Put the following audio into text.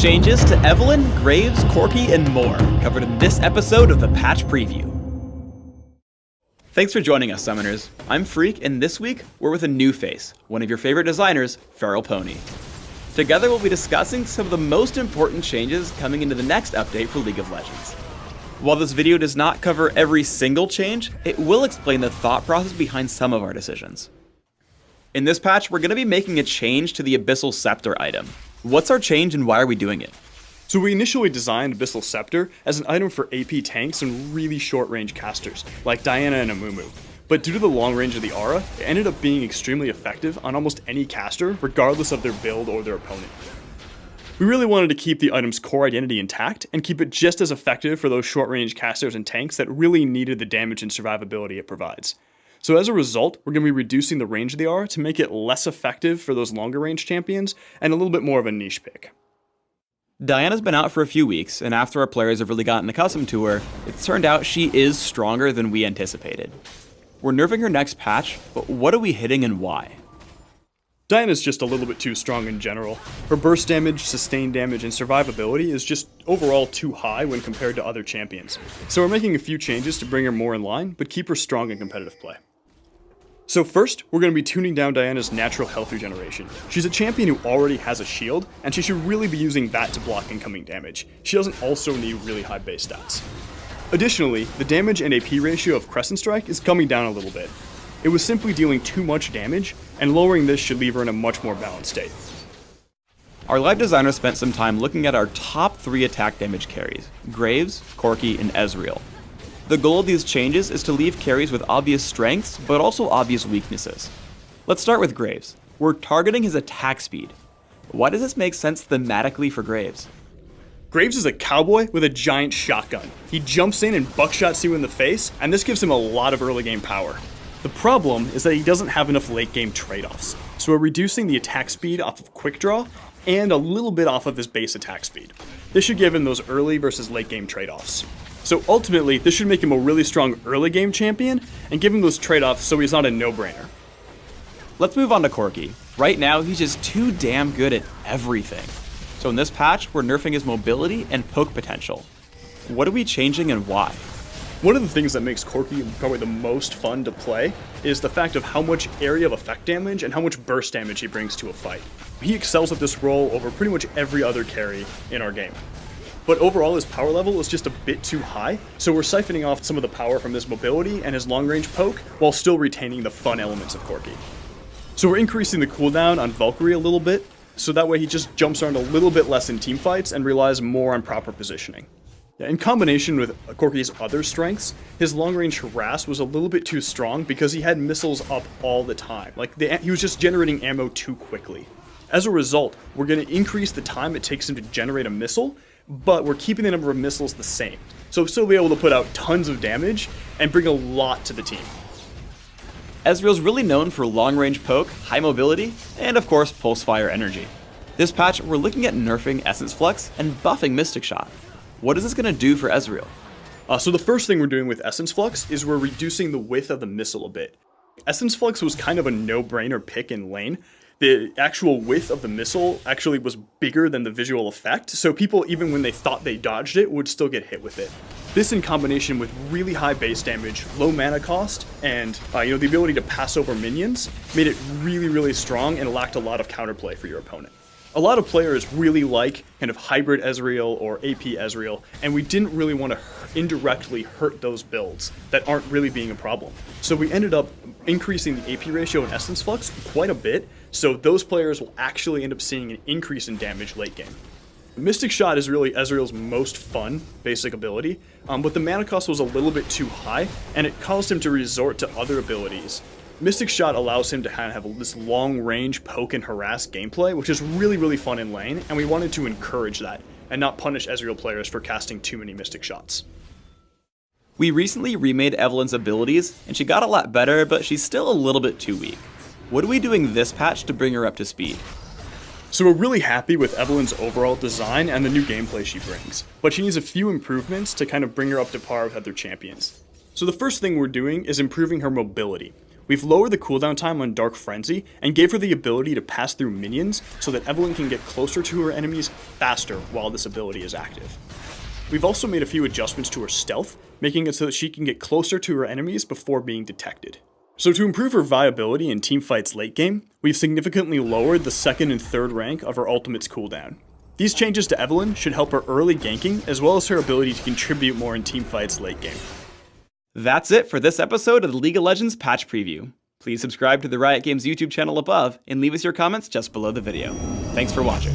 Changes to Evelynn, Graves, Corki, and more, covered in this episode of the Patch Preview. Thanks for joining us, Summoners. I'm Freak, and this week, we're with a new face, one of your favorite designers, Feral Pony. Together, we'll be discussing some of the most important changes coming into the next update for League of Legends. While this video does not cover every single change, it will explain the thought process behind some of our decisions. In this patch, we're going to be making a change to the Abyssal Scepter item. What's our change and why are we doing it? So we initially designed Abyssal Scepter as an item for AP tanks and really short-range casters, like Diana and Amumu. But due to the long range of the aura, it ended up being extremely effective on almost any caster, regardless of their build or their opponent. We really wanted to keep the item's core identity intact, and keep it just as effective for those short-range casters and tanks that really needed the damage and survivability it provides. So as a result, we're going to be reducing the range of the aura to make it less effective for those longer range champions, and a little bit more of a niche pick. Diana's been out for a few weeks, and after our players have really gotten accustomed to her, it's turned out she is stronger than we anticipated. We're nerfing her next patch, but what are we hitting and why? Diana's just a little bit too strong in general. Her burst damage, sustained damage, and survivability is just overall too high when compared to other champions. So we're making a few changes to bring her more in line, but keep her strong in competitive play. So first, we're going to be tuning down Diana's natural health regeneration. She's a champion who already has a shield, and she should really be using that to block incoming damage. She doesn't also need really high base stats. Additionally, the damage and AP ratio of Crescent Strike is coming down a little bit. It was simply dealing too much damage, and lowering this should leave her in a much more balanced state. Our live designer spent some time looking at our top 3 attack damage carries, Graves, Corki, and Ezreal. The goal of these changes is to leave carries with obvious strengths, but also obvious weaknesses. Let's start with Graves. We're targeting his attack speed. Why does this make sense thematically for Graves? Graves is a cowboy with a giant shotgun. He jumps in and buckshots you in the face, and this gives him a lot of early game power. The problem is that he doesn't have enough late game trade-offs, so we're reducing the attack speed off of quick draw, and a little bit off of his base attack speed. This should give him those early versus late game trade-offs. So ultimately, this should make him a really strong early game champion, and give him those trade-offs so he's not a no-brainer. Let's move on to Corki. Right now, he's just too damn good at everything. So in this patch, we're nerfing his mobility and poke potential. What are we changing and why? One of the things that makes Corki probably the most fun to play is the fact of how much area of effect damage and how much burst damage he brings to a fight. He excels at this role over pretty much every other carry in our game. But overall, his power level is just a bit too high, so we're siphoning off some of the power from his mobility and his long-range poke, while still retaining the fun elements of Corki. So we're increasing the cooldown on Valkyrie a little bit, so that way he just jumps around a little bit less in teamfights and relies more on proper positioning. In combination with Corki's other strengths, his long-range harass was a little bit too strong because he had missiles up all the time. He was just generating ammo too quickly. As a result, we're going to increase the time it takes him to generate a missile, but we're keeping the number of missiles the same. So he'll still be able to put out tons of damage and bring a lot to the team. Ezreal's really known for long-range poke, high mobility, and of course pulse fire energy. This patch, we're looking at nerfing Essence Flux and buffing Mystic Shot. What is this going to do for Ezreal? So the first thing we're doing with Essence Flux is we're reducing the width of the missile a bit. Essence Flux was kind of a no-brainer pick in lane. The actual width of the missile actually was bigger than the visual effect, so people, even when they thought they dodged it, would still get hit with it. This, in combination with really high base damage, low mana cost, and the ability to pass over minions, made it really, really strong and lacked a lot of counterplay for your opponent. A lot of players really like kind of hybrid Ezreal or AP Ezreal, and we didn't really want to indirectly hurt those builds that aren't really being a problem. So we ended up increasing the AP ratio in Essence Flux quite a bit, so those players will actually end up seeing an increase in damage late game. Mystic Shot is really Ezreal's most fun basic ability, but the mana cost was a little bit too high, and it caused him to resort to other abilities. Mystic Shot allows him to have this long-range poke and harass gameplay, which is really, really fun in lane, and we wanted to encourage that, and not punish Ezreal players for casting too many Mystic Shots. We recently remade Evelynn's abilities, and she got a lot better, but she's still a little bit too weak. What are we doing this patch to bring her up to speed? So we're really happy with Evelynn's overall design and the new gameplay she brings, but she needs a few improvements to kind of bring her up to par with other champions. So the first thing we're doing is improving her mobility. We've lowered the cooldown time on Dark Frenzy and gave her the ability to pass through minions so that Evelynn can get closer to her enemies faster while this ability is active. We've also made a few adjustments to her stealth, making it so that she can get closer to her enemies before being detected. So to improve her viability in teamfights late game, we've significantly lowered the 2nd and 3rd rank of her ultimate's cooldown. These changes to Evelynn should help her early ganking as well as her ability to contribute more in teamfights late game. That's it for this episode of the League of Legends Patch Preview. Please subscribe to the Riot Games YouTube channel above and leave us your comments just below the video. Thanks for watching.